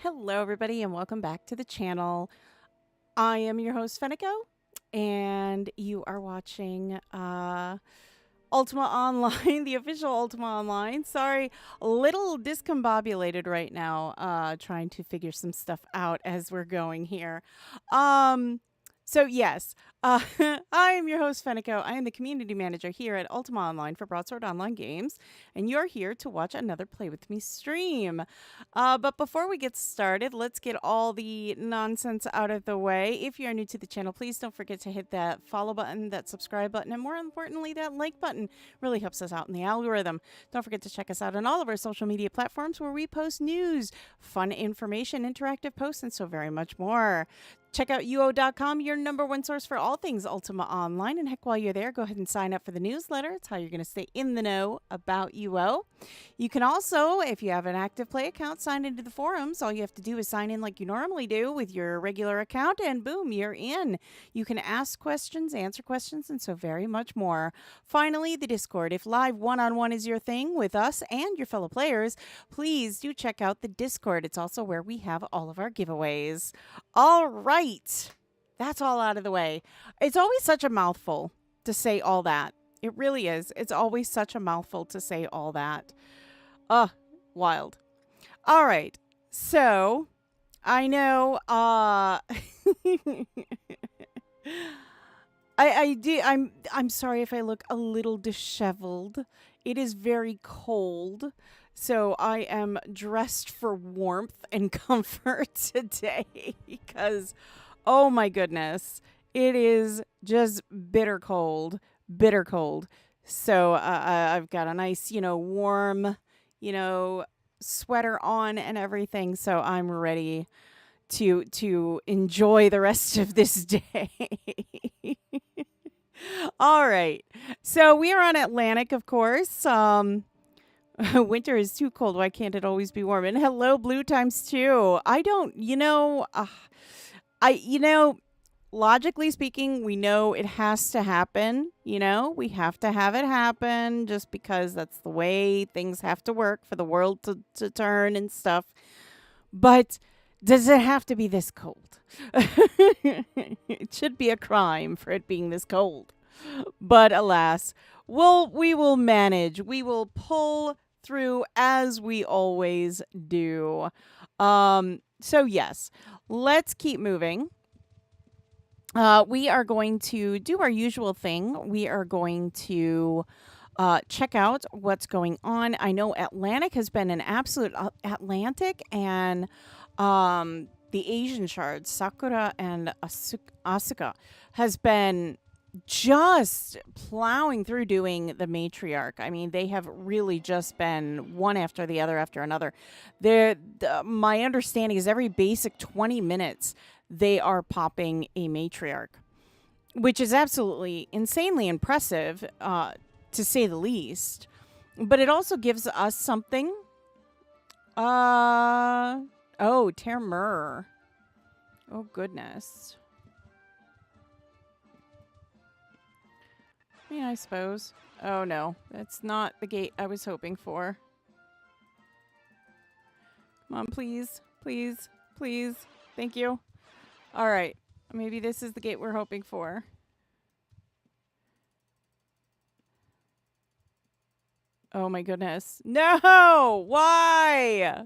Hello, everybody, and welcome back to the channel. I am your host, Fenneko, and you are watching Ultima Online, the official Ultima Online. Sorry, a little discombobulated right now, trying to figure some stuff out as we're going here. So yes, I am your host, Fenneko. I am the community manager here at Ultima Online for Broadsword Online Games, and you're here to watch another Play With Me stream. But before we get started, let's get all the nonsense out of the way. If you are new to the channel, please don't forget to hit that follow button, that subscribe button, and more importantly, that like button. Really helps us out in the algorithm. Don't forget to check us out on all of our social media platforms where we post news, fun information, interactive posts, and so very much more. Check out uo.com, your number one source for all things Ultima Online. And heck, while you're there, go ahead and sign up for the newsletter. It's how you're going to stay in the know about UO. You can also, if you have an active play account, sign into the forums. All you have to do is sign in like you normally do with your regular account, and boom, you're in. You can ask questions, answer questions, and so very much more. Finally, the Discord. If live one-on-one is your thing with us and your fellow players, please do check out the Discord. It's also where we have all of our giveaways. All right. That's all out of the way. It's always such a mouthful to say all that. It really is. It's always such a mouthful to say all that. Wild. All right. So, I know I'm sorry if I look a little disheveled. It is very cold. So I am dressed for warmth and comfort today because, oh my goodness, it is just bitter cold, bitter cold. So I've got a nice, warm, sweater on and everything. So I'm ready to enjoy the rest of this day. All right. So we are on Atlantic, of course. Winter is too cold. Why can't it always be warm? And hello, Blue times 2. I don't, logically speaking, we know it has to happen. We have to have it happen just because that's the way things have to work for the world to turn and stuff. But does it have to be this cold? It should be a crime for it being this cold. But alas, we will manage. We will pull through as we always do. So yes, let's keep moving. We are going to do our usual thing. We are going to check out what's going on. I know Atlantic has been an absolute Atlantic, and the Asian shards, Sakura and Asuka, has been just plowing through doing the Matriarch. I mean, they have really just been one after the other after another. My understanding is every basic 20 minutes, they are popping a Matriarch, which is absolutely insanely impressive, to say the least. But it also gives us something. Oh, Termur. Oh, goodness. Yeah, I suppose. Oh, no. That's not the gate I was hoping for. Come on, please. Please. Please. Thank you. All right. Maybe this is the gate we're hoping for. Oh, my goodness. No! Why?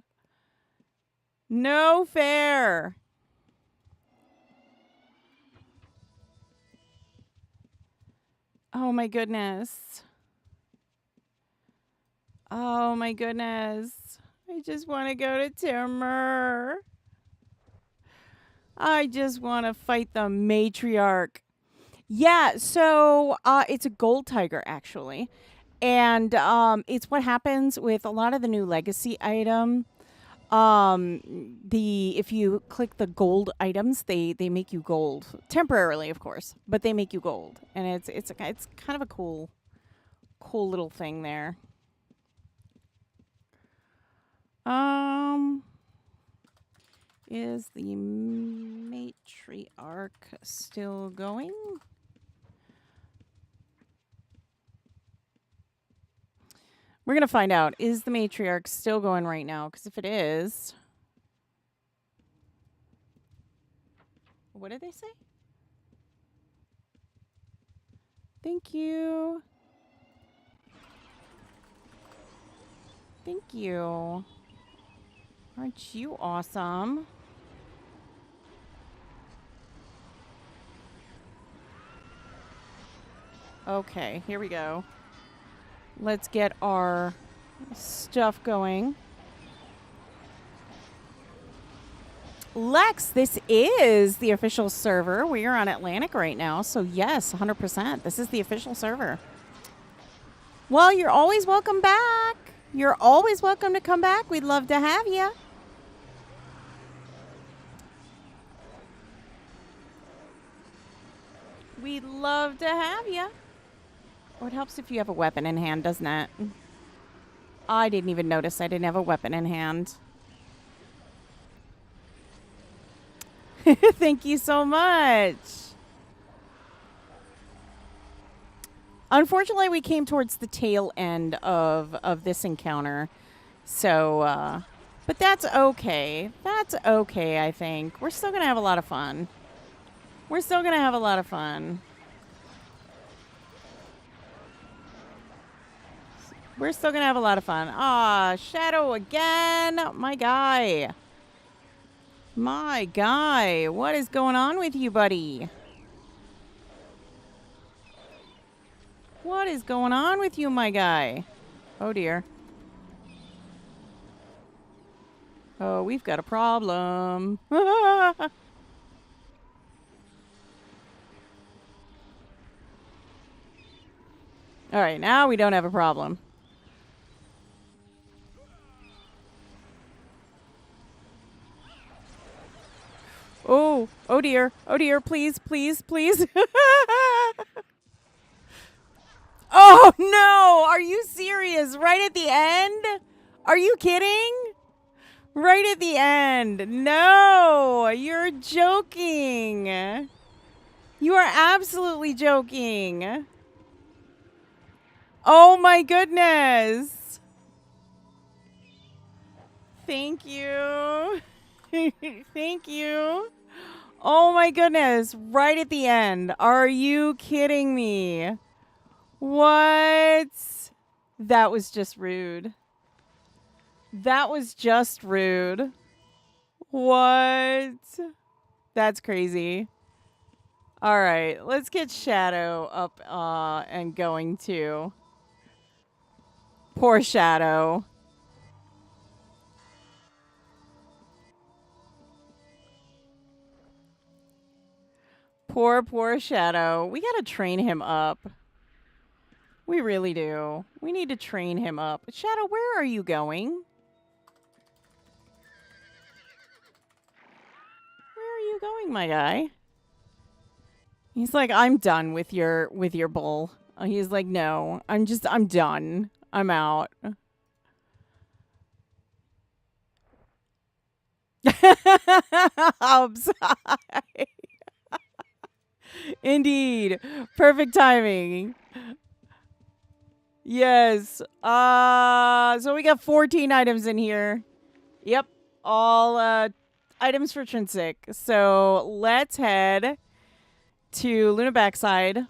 No fair. Oh, my goodness. Oh, my goodness. I just want to go to Termur. I just want to fight the Matriarch. Yeah, so it's a gold tiger, actually. And it's what happens with a lot of the new legacy item. If you click the gold items, they make you gold temporarily, of course, but they make you gold, and it's kind of a cool little thing there. Is the Matriarch still going? We're going to find out. Is the Matriarch still going right now? Because if it is, What did they say? Thank you. Thank you. Aren't you awesome? Okay, here we go. Let's get our stuff going. Lex, this is the official server. We are on Atlantic right now, so yes, 100%. This is the official server. Well, you're always welcome back. You're always welcome to come back. We'd love to have you. We'd love to have you. Oh, it helps if you have a weapon in hand, doesn't it? I didn't even notice I didn't have a weapon in hand. Thank you so much. Unfortunately, we came towards the tail end of this encounter. So, but that's okay. That's okay, I think. We're still going to have a lot of fun. We're still going to have a lot of fun. We're still going to have a lot of fun. Ah, Shadow again. My guy. My guy. What is going on with you, buddy? What is going on with you, my guy? Oh, dear. Oh, we've got a problem. All right, now we don't have a problem. Oh, oh dear. Oh dear, please, please, please. Oh no, are you serious? Right at the end? Are you kidding? Right at the end. No, you're joking. You are absolutely joking. Oh my goodness. Thank you. Thank you. Oh my goodness. Right at the end. Are you kidding me? What? That was just rude. That was just rude. What? That's crazy. All right. Let's get Shadow up and going too. Poor Shadow. Poor, poor Shadow. We got to train him up. We really do. We need to train him up. Shadow, where are you going? Where are you going, my guy? He's like, I'm done with your bull. He's like, no, I'm done. I'm out. I'm sorry. Indeed. Perfect timing. Yes. So we got 14 items in here. Yep. All items for Trinsic. So let's head to Luna Backside.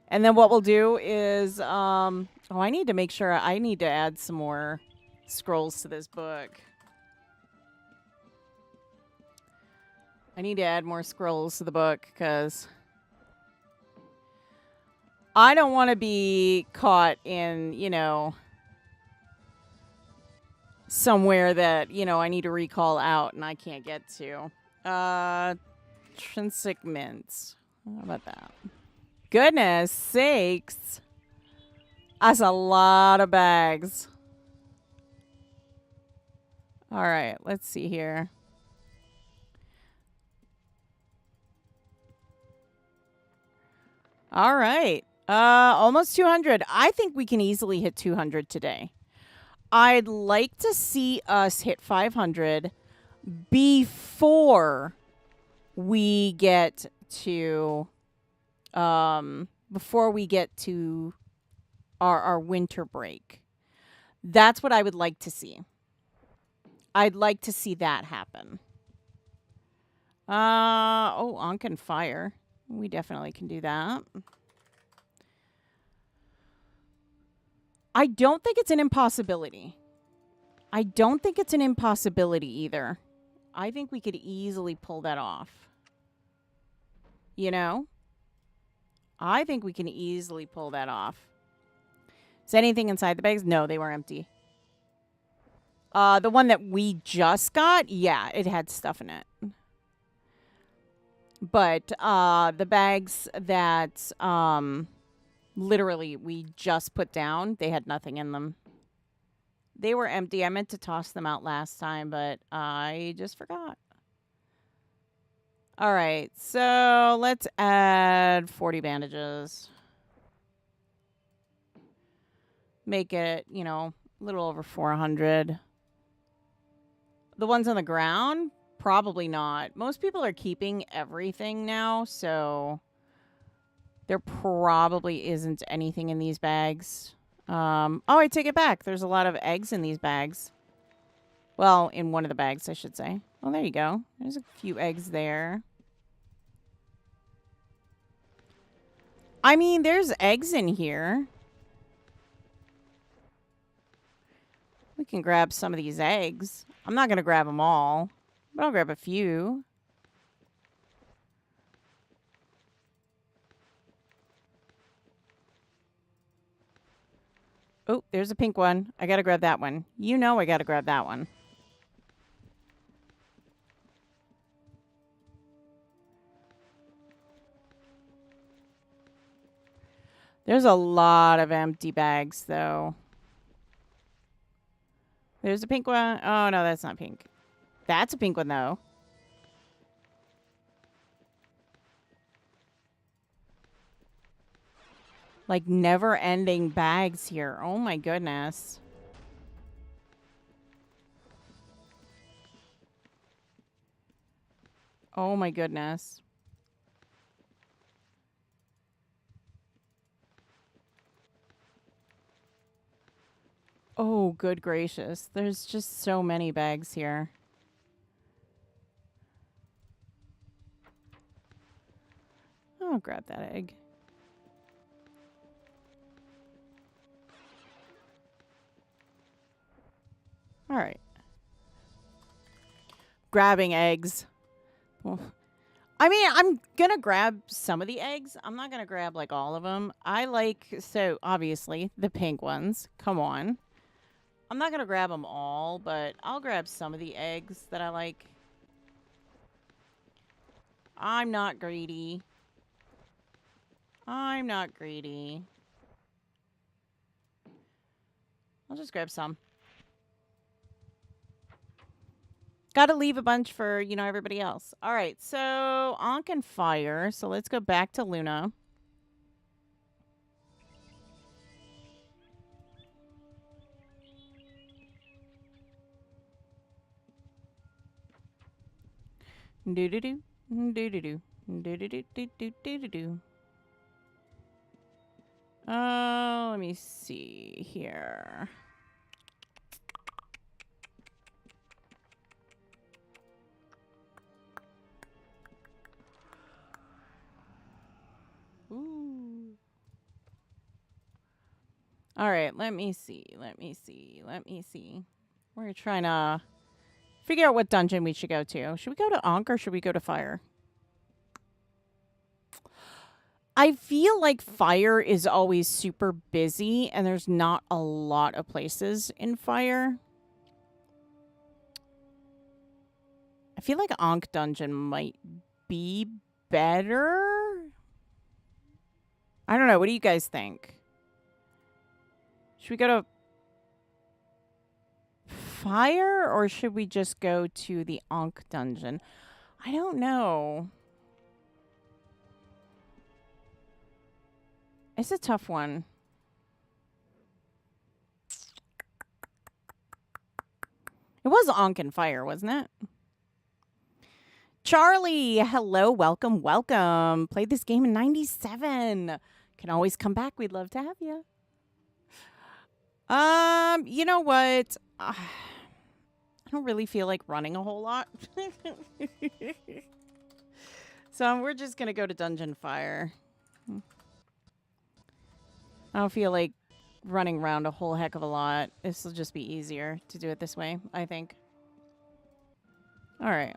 And then what we'll do is I need to make sure I need to add some more scrolls to this book. I need to add more scrolls to the book because I don't want to be caught in, somewhere that, I need to recall out and I can't get to. Trinsic mints. How about that? Goodness sakes. That's a lot of bags. All right, let's see here. All right. Almost 200. I think we can easily hit 200 today. I'd like to see us hit 500 before we get to our winter break. That's what I would like to see. I'd like to see that happen. Oh, Ankh and fire. We definitely can do that. I don't think it's an impossibility. I don't think it's an impossibility either. I think we could easily pull that off. You know? I think we can easily pull that off. Is anything inside the bags? No, they were empty. The one that we just got, yeah, it had stuff in it. But the bags that literally we just put down, they had nothing in them. They were empty. I meant to toss them out last time, but I just forgot. All right, so let's add 40 bandages. Make it, you know, a little over 400. The ones on the ground, probably not. Most people are keeping everything now, so there probably isn't anything in these bags. Oh, I take it back. There's a lot of eggs in these bags. Well, in one of the bags, I should say. Oh, there you go. There's a few eggs there. I mean, there's eggs in here. We can grab some of these eggs. I'm not going to grab them all, but I'll grab a few. Oh, there's a pink one. I got to grab that one. You know I got to grab that one. There's a lot of empty bags, though. There's a pink one. Oh, no, that's not pink. That's a pink one, though. Like, never-ending bags here. Oh, my goodness. Oh, my goodness. Oh, good gracious. There's just so many bags here. I'll grab that egg. All right. Grabbing eggs. Well, I mean, I'm going to grab some of the eggs. I'm not going to grab, like, all of them. I like, so, obviously, the pink ones. Come on. I'm not going to grab them all, but I'll grab some of the eggs that I like. I'm not greedy. I'm not greedy. I'll just grab some. Gotta leave a bunch for, you know, everybody else. All right, so Ankh and fire. So let's go back to Luna. Do-do-do. Do-do-do. Do-do-do-do-do-do-do. Let me see here. Ooh. All right, let me see. We're trying to figure out what dungeon we should go to. Should we go to Ankh or should we go to fire? I feel like fire is always super busy and there's not a lot of places in fire. I feel like Ankh dungeon might be better. I don't know. What do you guys think? Should we go to fire or should we just go to the Ankh dungeon? I don't know. It's a tough one. It was Ankh and fire, wasn't it? Charlie, hello, welcome, welcome. Played this game in 97. Can always come back. We'd love to have you. You know what? I don't really feel like running a whole lot. So we're just going to go to Dungeon Fire. I don't feel like running around a whole heck of a lot. This will just be easier to do it this way, I think. All right.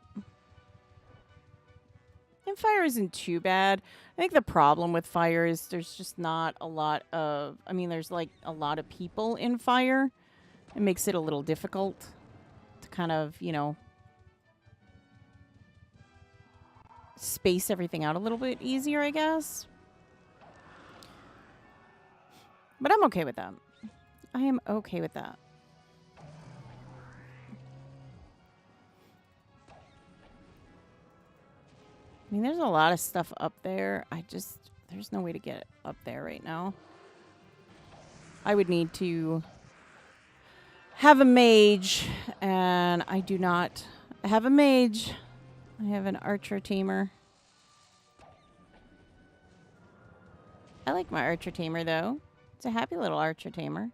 And fire isn't too bad. I think the problem with fire is there's just not a lot of... I mean, there's like a lot of people in fire. It makes it a little difficult to kind of, you know, space everything out a little bit easier, I guess. But I'm okay with that. I am okay with that. I mean, there's a lot of stuff up there. There's no way to get up there right now. I would need to have a mage, and I do not have a mage. I have an archer tamer. I like my archer tamer, though. It's a happy little archer tamer.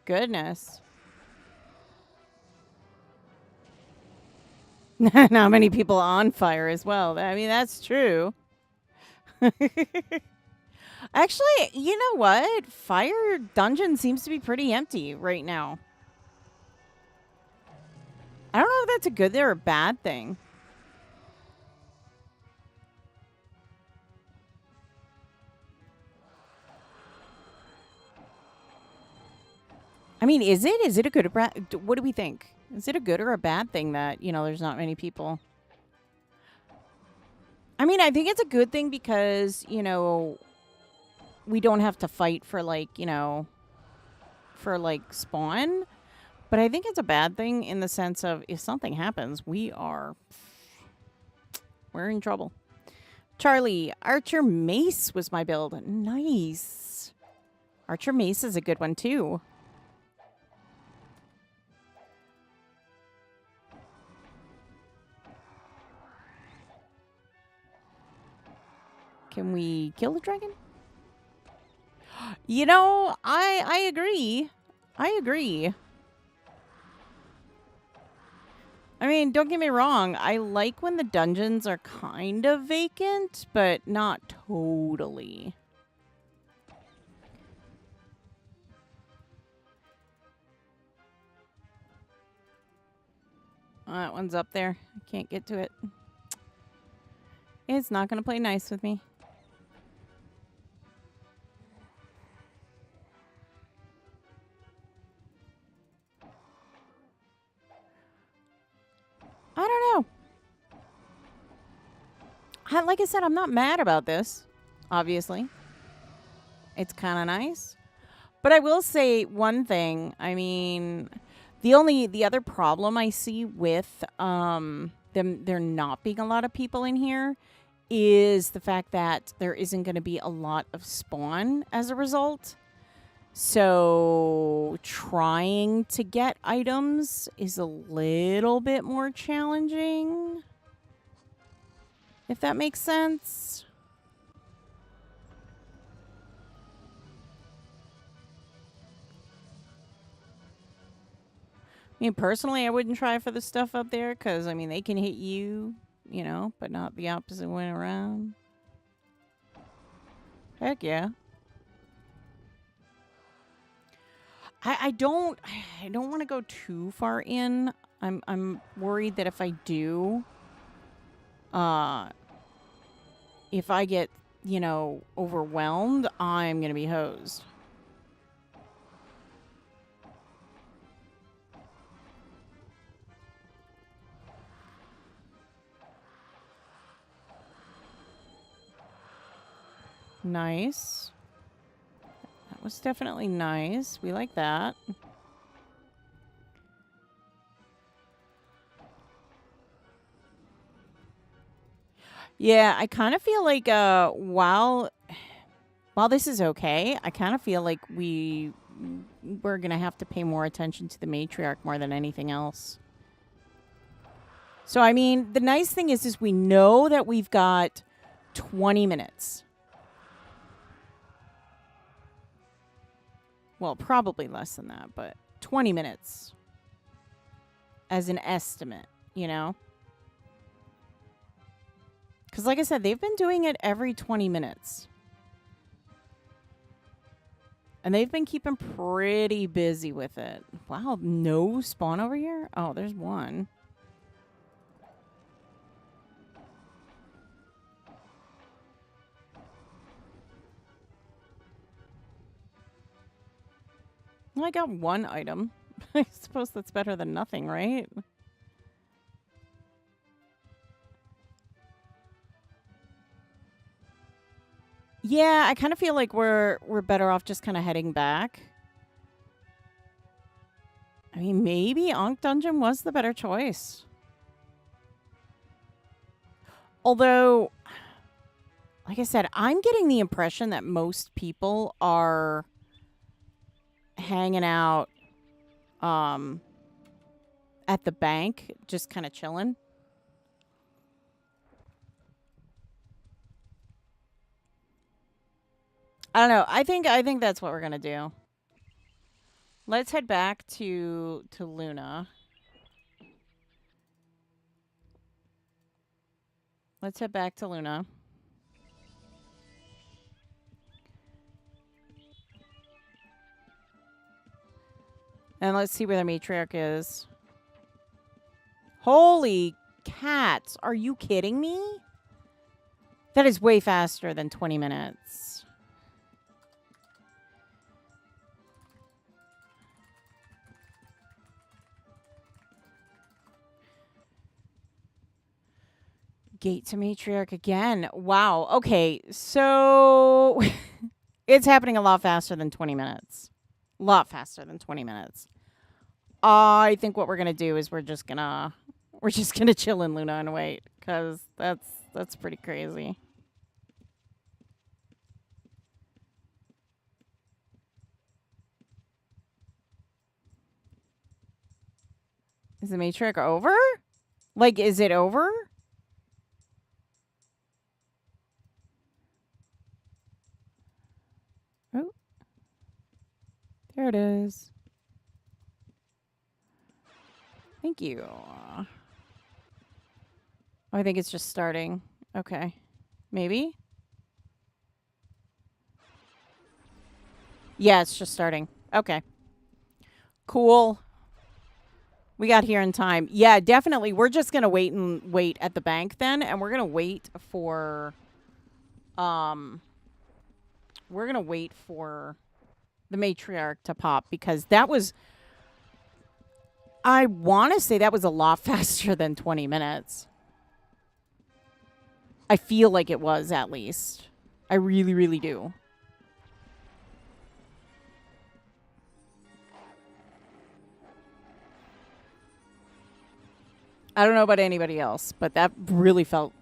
Goodness. Not many people on fire as well. I mean, that's true. Actually, you know what? Fire dungeon seems to be pretty empty right now. I don't know if that's a good or a bad thing. I mean, is it? Is it a good or bad? What do we think? Is it a good or a bad thing that, you know, there's not many people? I mean, I think it's a good thing because, you know, we don't have to fight for, like, you know, for, like, spawn. But I think it's a bad thing in the sense of if something happens, we're in trouble. Charlie, Archer Mace was my build. Nice. Archer Mace is a good one, too. Can we kill the dragon? You know, I agree. I agree. I mean, don't get me wrong. I like when the dungeons are kind of vacant, but not totally. That one's up there. I can't get to it. It's not going to play nice with me. I don't know. Like I said, I'm not mad about this, obviously. It's kind of nice. But I will say one thing. I mean, the other problem I see with there not being a lot of people in here is the fact that there isn't going to be a lot of spawn as a result. So trying to get items is a little bit more challenging, if that makes sense. I mean, personally, I wouldn't try for the stuff up there because, I mean, they can hit you, you know, but not the opposite way around. Heck yeah. I don't want to go too far in. I'm worried that if I do, if I get, you know, overwhelmed, I'm gonna be hosed. Nice. That was definitely nice. We like that. Yeah, I kind of feel like while this is okay, I kind of feel like we're going to have to pay more attention to the Matriarch more than anything else. So, I mean, the nice thing is we know that we've got 20 minutes. Well, probably less than that, but 20 minutes as an estimate, you know? Because like I said, they've been doing it every 20 minutes. And they've been keeping pretty busy with it. Wow, no spawn over here? Oh, there's one. Well, I got one item. I suppose that's better than nothing, right? Yeah, I kind of feel like we're better off just kind of heading back. I mean, maybe Ankh Dungeon was the better choice. Although, like I said, I'm getting the impression that most people are hanging out at the bank, just kind of chilling. I don't know. I think that's what we're gonna do. Let's head back to Luna. Let's head back to Luna. And let's see where the Matriarch is. Holy cats. Are you kidding me? That is way faster than 20 minutes. Gate to Matriarch again. Wow. Okay, so it's happening a lot faster than 20 minutes. A lot faster than 20 minutes. I think what we're gonna do is we're just gonna chill in Luna and wait, because that's pretty crazy. Is the Matriarch over? Like, is it over? Oh. There it is. Thank you. Oh, I think it's just starting. Okay. Maybe? Yeah, it's just starting. Okay. Cool. We got here in time. Yeah, definitely. We're just going to wait at the bank then, and we're going to wait for we're going to wait for the Matriarch to pop, because that was, I want to say that was a lot faster than 20 minutes. I feel like it was, at least. I really, really do. I don't know about anybody else, but that really felt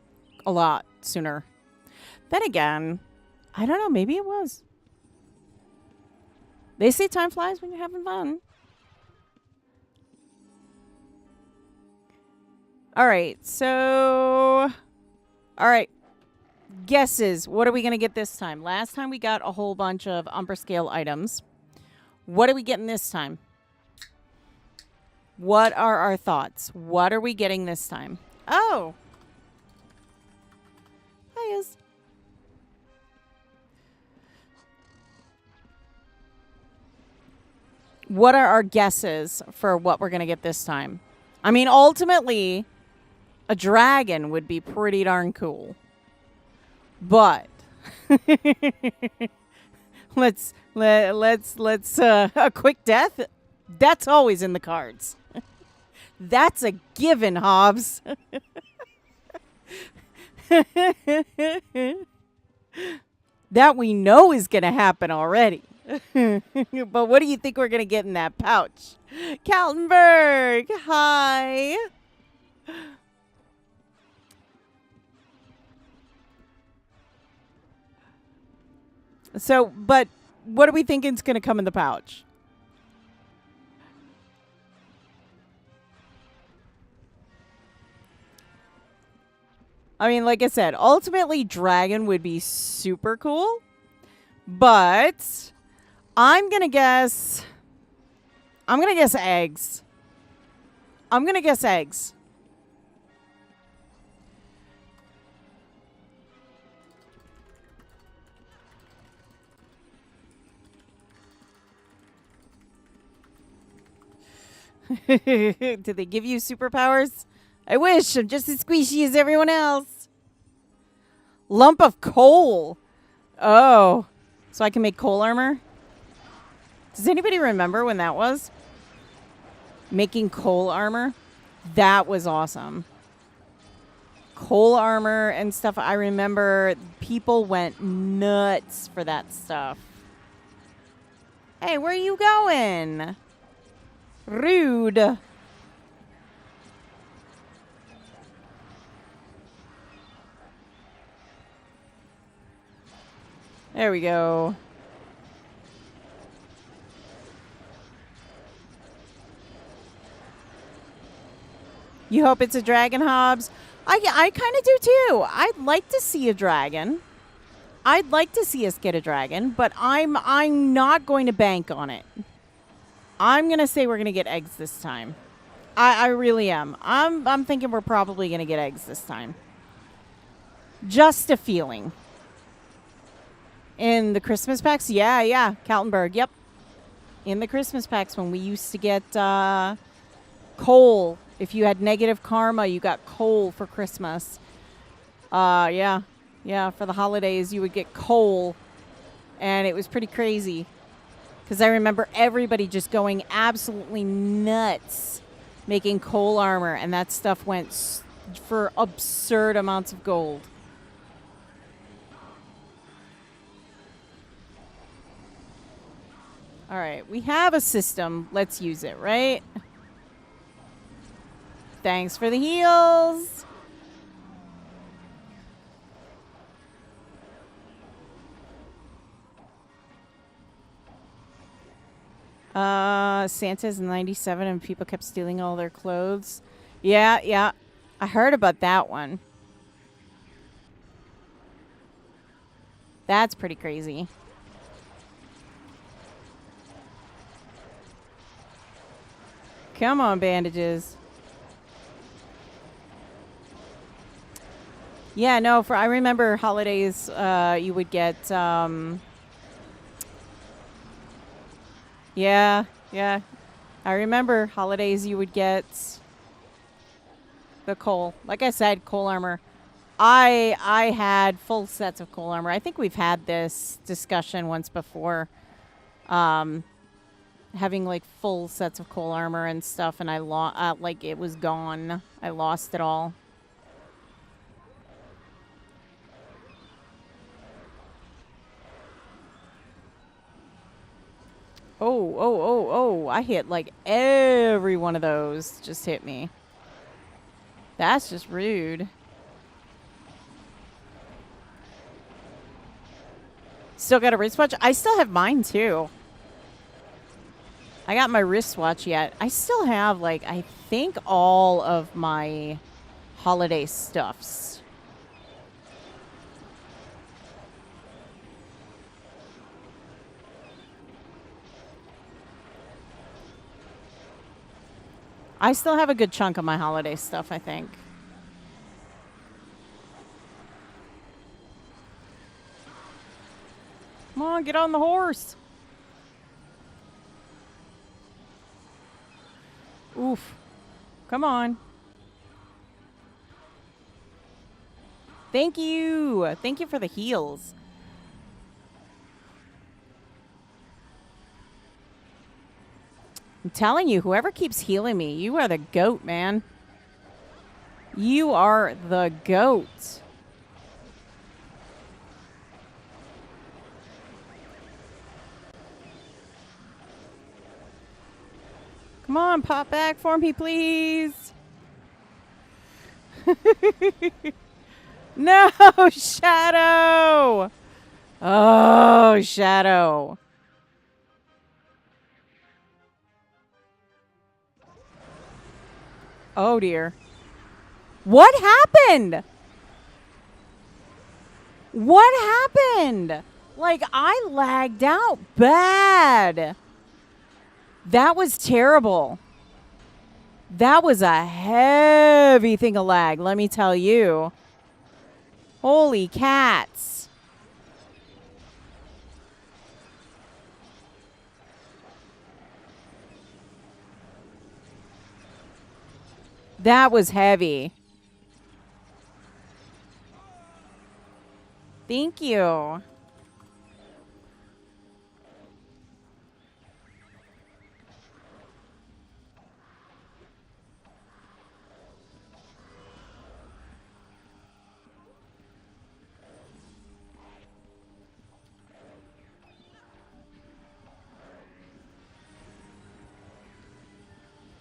a lot sooner. Then again, I don't know. Maybe it was. They say time flies when you're having fun. All right. So, all right. Guesses. What are we going to get this time? Last time we got a whole bunch of Umber Scale items. What are we getting this time? What are our thoughts? What are we getting this time? Oh. Hi, Iz. What are our guesses for what we're going to get this time? I mean, ultimately, a dragon would be pretty darn cool. But let's a quick death. That's always in the cards. That's a given, Hobbs. That we know is going to happen already. But what do you think we're going to get in that pouch? Kaltenberg, hi. So, but what do we think is going to come in the pouch? I mean, like I said, ultimately dragon would be super cool. But I'm going to guess eggs. I'm going to guess eggs. Did they give you superpowers? I wish. I'm just as squishy as everyone else. Lump of coal. Oh. So I can make coal armor? Does anybody remember when that was? Making coal armor? That was awesome. Coal armor and stuff. I remember people went nuts for that stuff. Hey, where are you going? Rude. There we go. You hope it's a dragon, Hobbs? I kind of do too. I'd like to see a dragon. I'd like to see us get a dragon, but I'm not going to bank on it. I'm gonna say we're gonna get eggs this time. I really am. I'm thinking we're probably gonna get eggs this time. Just a feeling. In the Christmas packs? Yeah. Kaltenberg, yep. In the Christmas packs when we used to get coal. If you had negative karma, you got coal for Christmas. Yeah. Yeah, for the holidays, you would get coal. And it was pretty crazy. Because I remember everybody just going absolutely nuts making coal armor. And that stuff went for absurd amounts of gold. All right, we have a system. Let's use it, right? Thanks for the heals. Santa's 97 and people kept stealing all their clothes. Yeah. I heard about that one. That's pretty crazy. Come on, bandages. Yeah, no, I remember holidays, you would get, yeah. I remember holidays you would get the coal. Like I said, coal armor. I had full sets of coal armor. I think we've had this discussion once before. Having like full sets of coal armor and stuff, and I like it was gone. I lost it all. Oh, I hit like every one of those just hit me. That's just rude. Still got a wristwatch? I still have mine too. I got my wristwatch yet. I still have like, I think all of my holiday stuffs. I still have a good chunk of my holiday stuff, I think. Come on, get on the horse. Oof. Come on. Thank you. Thank you for the heals. I'm telling you, whoever keeps healing me, you are the goat, man. You are the goat. Come on, pop back for me, please. No, Shadow. Oh, Shadow. Oh, dear. What happened? What happened? Like, I lagged out bad. That was terrible. That was a heavy thing of lag, let me tell you. Holy cats. That was heavy. Thank you.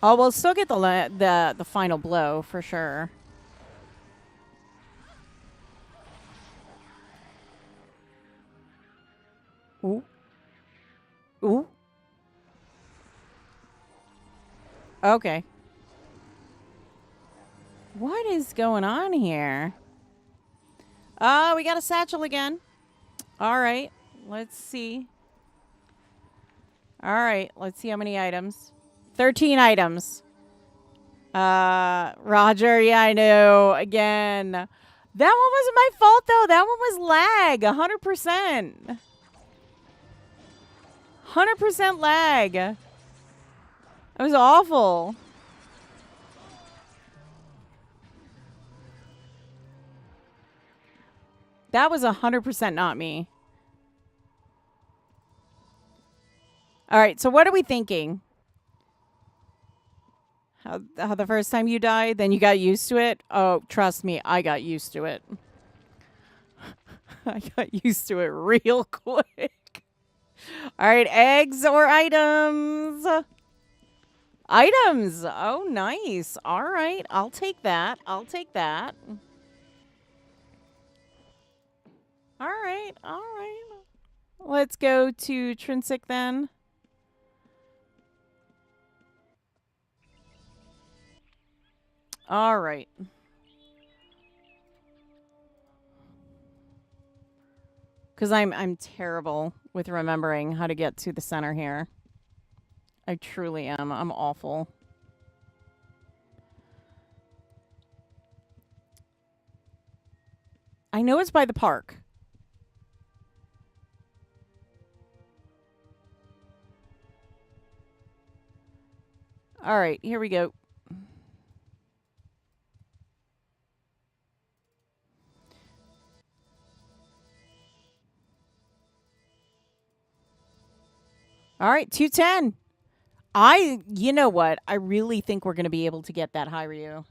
Oh, we'll still get the final blow for sure. Ooh. Ooh. Okay. What is going on here? Oh, we got a satchel again. All right. Let's see. All right. Let's see how many items. 13 items. Roger. Yeah, I know. Again. That one wasn't my fault, though. That one was lag. 100%. 100% lag. It was awful. That was 100% not me. All right, so what are we thinking? How the first time you died, then you got used to it? Oh, trust me, I got used to it. I got used to it real quick. All right, eggs or items? Items. Oh, nice. All right, I'll take that. I'll take that. All right, all right. Let's go to Trinsic then. All right. Because I'm terrible with remembering how to get to the center here. I truly am. I'm awful. I know it's by the park. All right, here we go. All right, 210. You know what? I really think we're going to be able to get that high Ryu.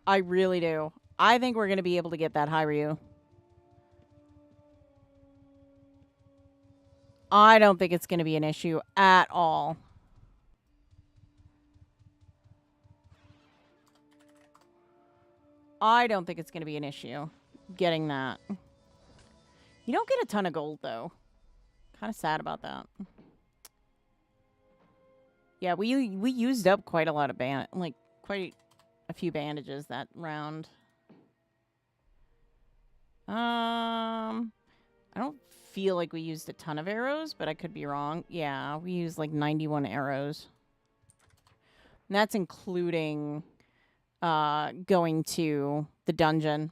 I really do. I think we're going to be able to get that high Ryu. I don't think it's going to be an issue at all. I don't think it's going to be an issue getting that. You don't get a ton of gold, though. Kind of sad about that. Yeah, we used up quite a lot of quite a few bandages that round. I don't feel like we used a ton of arrows, but I could be wrong. Yeah, we used like 91 arrows. And that's including going to the dungeon.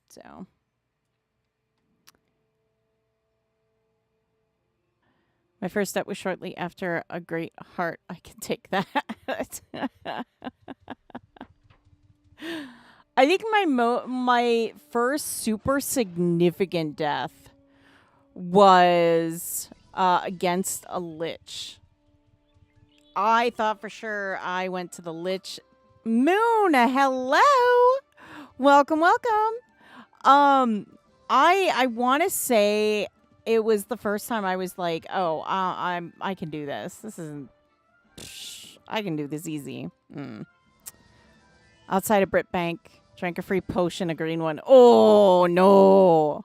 So my first step was shortly after a great heart. I can take that. I think my first super significant death was against a lich. I thought for sure I went to the lich. Moon, hello. Welcome, welcome. I want to say it was the first time I was like, oh, I can do this. This isn't. I can do this easy. Outside of Britbank, drank a free potion, a green one. Oh no.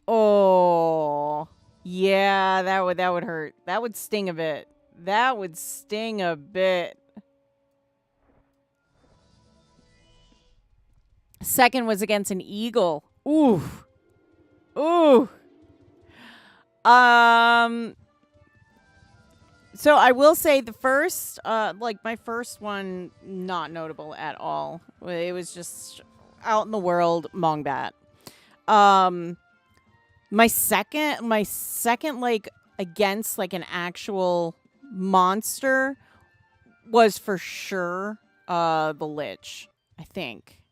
Oh yeah, that would hurt. That would sting a bit. That would sting a bit. Second was against an eagle. Ooh. Ooh. So I will say the first, my first one, not notable at all. It was just out in the world, Mongbat. My second, like, against, like, an actual monster was for sure the Lich, I think.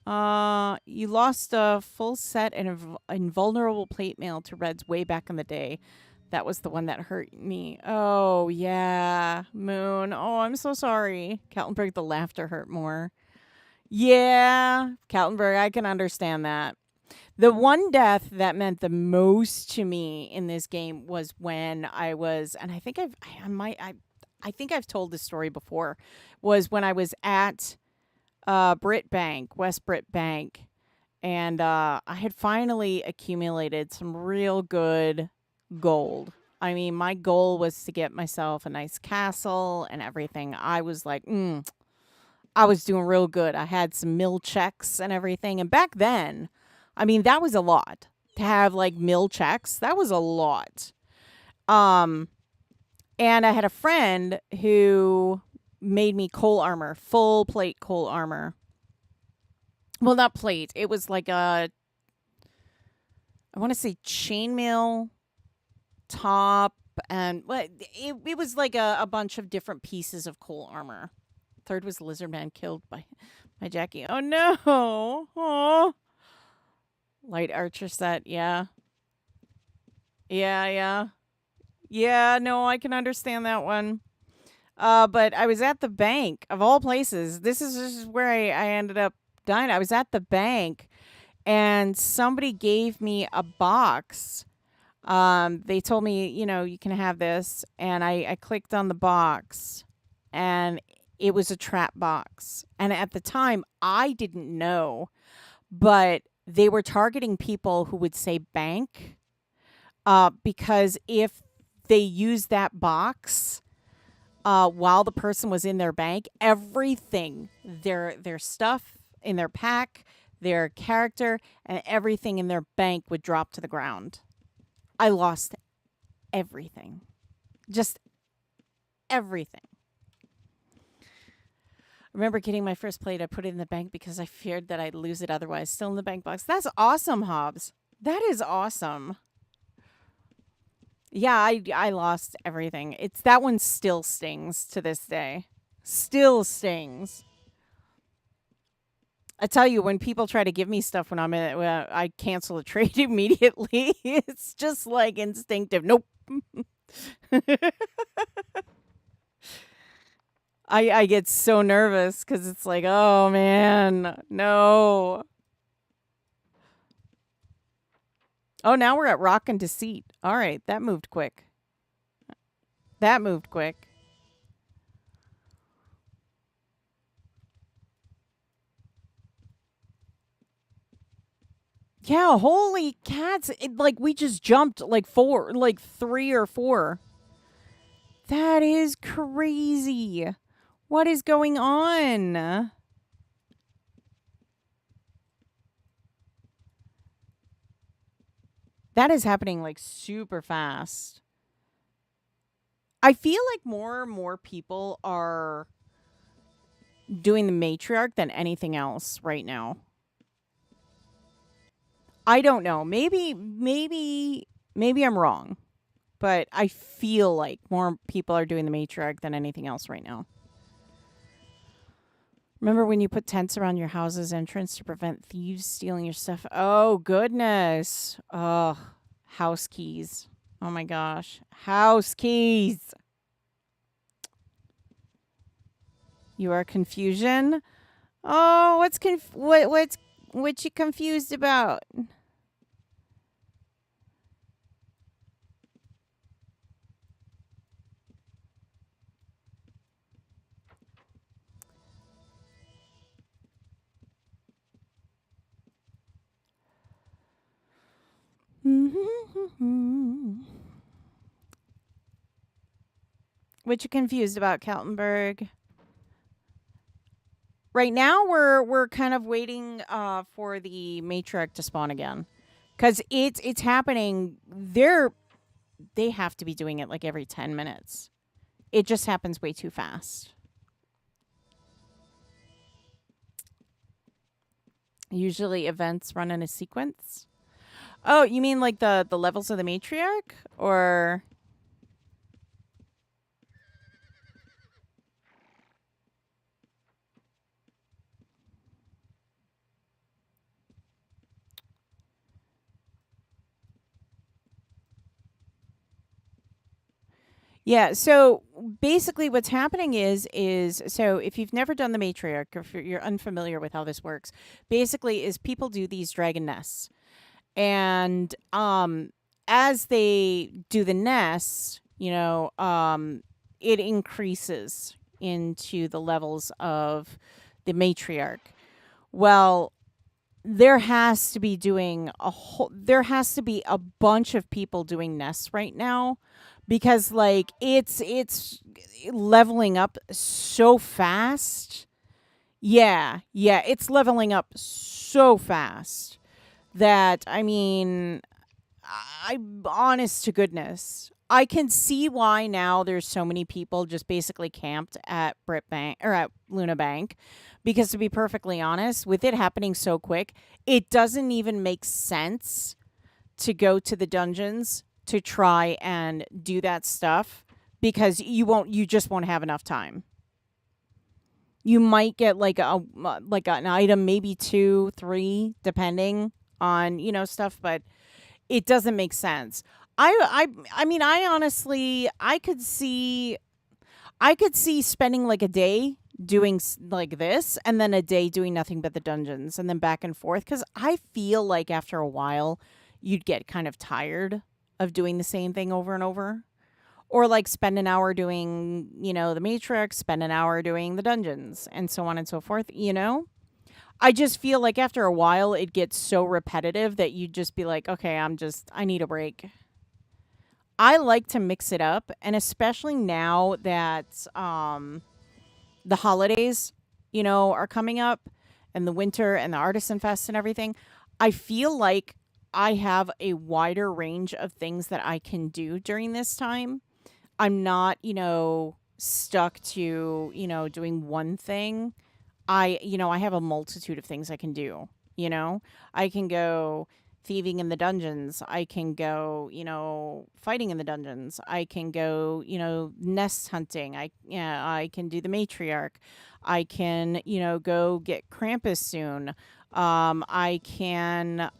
You lost a full set and invulnerable plate mail to Reds way back in the day. That was the one that hurt me. Oh, yeah. Moon. Oh, I'm so sorry. Kaltenberg, the laughter hurt more. Yeah. Kaltenberg, I can understand that. The one death that meant the most to me in this game was when I was, and I think I think I've told this story before, was when I was at Brit Bank, West Brit Bank, and I had finally accumulated some real good gold. I mean, my goal was to get myself a nice castle and everything. I was like, I was doing real good. I had some mill checks and everything. And back then, I mean, that was a lot to have like mill checks. That was a lot. And I had a friend who made me coal armor, full plate coal armor. Well, not plate. It was like I want to say chainmail top, and it was like a bunch of different pieces of coal armor. Third was Lizardman killed by Jackie. Oh no! Oh, light archer set. Yeah. Yeah. No, I can understand that one. But I was at the bank of all places. This is where I ended up dying. I was at the bank, and somebody gave me a box. They told me, you can have this, and I clicked on the box, and it was a trap box. And at the time, I didn't know, but they were targeting people who would say bank, because if they used that box while the person was in their bank, everything, their stuff in their pack, their character, and everything in their bank would drop to the ground. I lost everything. Just everything. I remember getting my first plate. I put it in the bank because I feared that I'd lose it otherwise. Still in the bank box. That's awesome, Hobbs. That is awesome. Yeah, I lost everything. That one still stings to this day. Still stings. I tell you, when people try to give me stuff when I'm in it, I cancel a trade immediately. It's just like instinctive. Nope. I get so nervous because it's like, oh man, no. Oh, now we're at Rock and Deceit. All right, that moved quick. That moved quick. Yeah, holy cats. Like, we just jumped like 3 or 4. That is crazy. What is going on? That is happening like super fast. I feel like more and more people are doing the Matriarch than anything else right now. I don't know. Maybe I'm wrong. But I feel like more people are doing the Matriarch than anything else right now. Remember when you put tents around your house's entrance to prevent thieves stealing your stuff? Oh, goodness. Oh, house keys. Oh, my gosh. House keys. You are confusion? Oh, what you confused about? What you confused about, Kaltenberg? Right now, we're kind of waiting for the Matriarch to spawn again, because it's happening. They have to be doing it like every 10 minutes. It just happens way too fast. Usually, events run in a sequence. Oh, you mean like the levels of the Matriarch, or? Yeah, so basically what's happening is so if you've never done the matriarch, or if you're unfamiliar with how this works, basically is people do these dragon nests. And as they do the nests, it increases into the levels of the matriarch. Well, there has to be a bunch of people doing nests right now, because like it's leveling up so fast. Yeah, it's leveling up so fast that, I mean, I honest to goodness, I can see why now there's so many people just basically camped at Brit Bank or at Luna Bank, because to be perfectly honest, with it happening so quick, it doesn't even make sense to go to the dungeons to try and do that stuff, because you just won't have enough time. You might get like an item, maybe 2, 3, depending on, stuff, but it doesn't make sense. I mean, I honestly, I could see spending like a day doing like this, and then a day doing nothing but the dungeons, and then back and forth, cuz I feel like after a while you'd get kind of tired of doing the same thing over and over. Or like spend an hour doing, the matrix, spend an hour doing the dungeons, and so on and so forth. I just feel like after a while it gets so repetitive that you'd just be like, okay, I need a break. I like to mix it up, and especially now that the holidays, are coming up, and the winter and the artisan fest and everything, I feel like I have a wider range of things that I can do during this time. I'm not, stuck to, doing one thing. I have a multitude of things I can do. You know, I can go thieving in the dungeons. I can go, fighting in the dungeons. I can go, nest hunting. I can do the matriarch. I can, go get Krampus soon. I can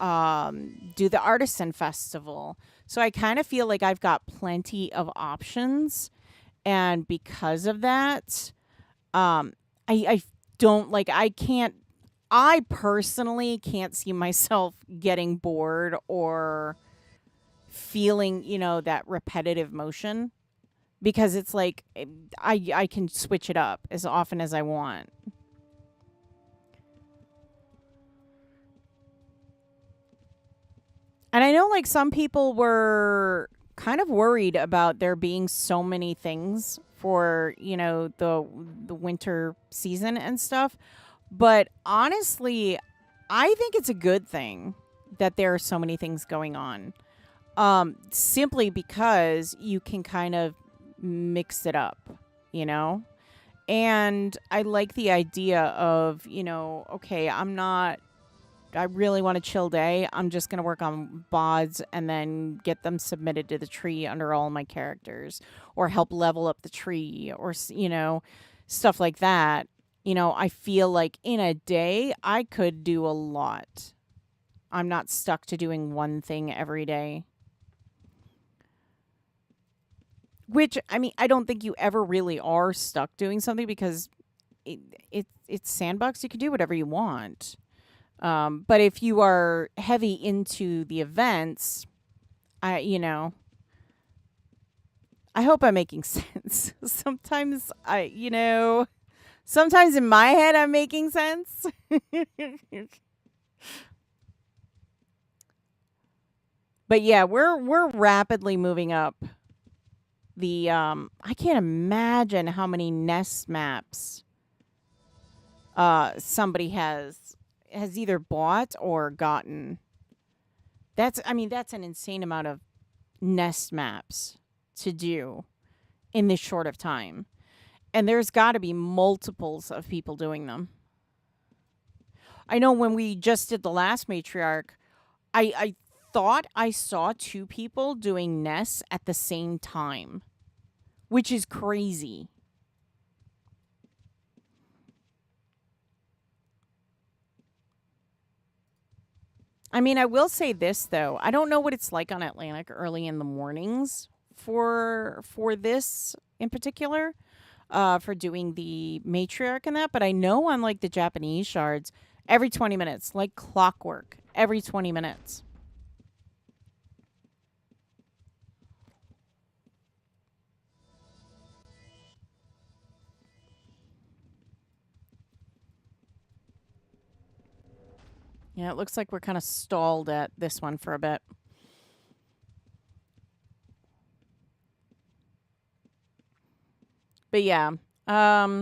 do the artisan festival. So I kind of feel like I've got plenty of options, and because of that, I don't like I can't I personally can't see myself getting bored or feeling, that repetitive motion, because it's like I can switch it up as often as I want. And I know like some people were kind of worried about there being so many things for, the winter season and stuff. But honestly, I think it's a good thing that there are so many things going on. Simply because you can kind of mix it up, you know? And I like the idea of, okay, I really want a chill day. I'm just going to work on bods and then get them submitted to the tree under all my characters, or help level up the tree, or, stuff like that. I feel like in a day, I could do a lot. I'm not stuck to doing one thing every day. Which, I mean, I don't think you ever really are stuck doing something, because it, it's sandbox. You can do whatever you want. But if you are heavy into the events, I, you know, I hope I'm making sense. Sometimes in my head I'm making sense. But yeah, we're rapidly moving up the I can't imagine how many nest maps somebody has either bought or gotten. That's an insane amount of nest maps to do in this short of time. And there's got to be multiples of people doing them. I know when we just did the last matriarch, I thought I saw 2 people doing nests at the same time, which is crazy. I mean, I will say this though. I don't know what it's like on Atlantic early in the mornings for this in particular, for doing the matriarch and that, but I know on like the Japanese shards, every 20 minutes, like clockwork, every 20 minutes. Yeah, it looks like we're kind of stalled at this one for a bit. But yeah, I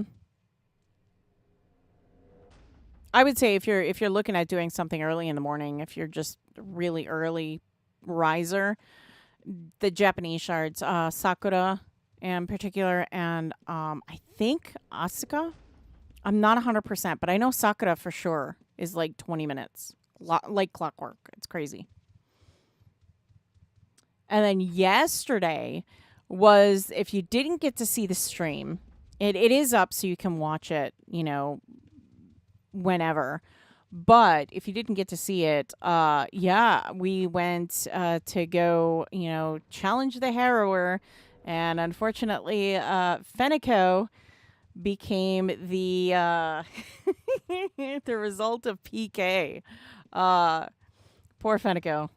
would say if you're looking at doing something early in the morning, if you're just really early riser, the Japanese shards, Sakura in particular, and I think Asuka. I'm not 100%, but I know Sakura for sure is like 20 minutes, like clockwork. It's crazy. And then yesterday was, if you didn't get to see the stream, it is up so you can watch it, whenever. But if you didn't get to see it, yeah, we went to go, challenge the harrower. And unfortunately, Fenneko became the the result of PK. Poor Fenneko.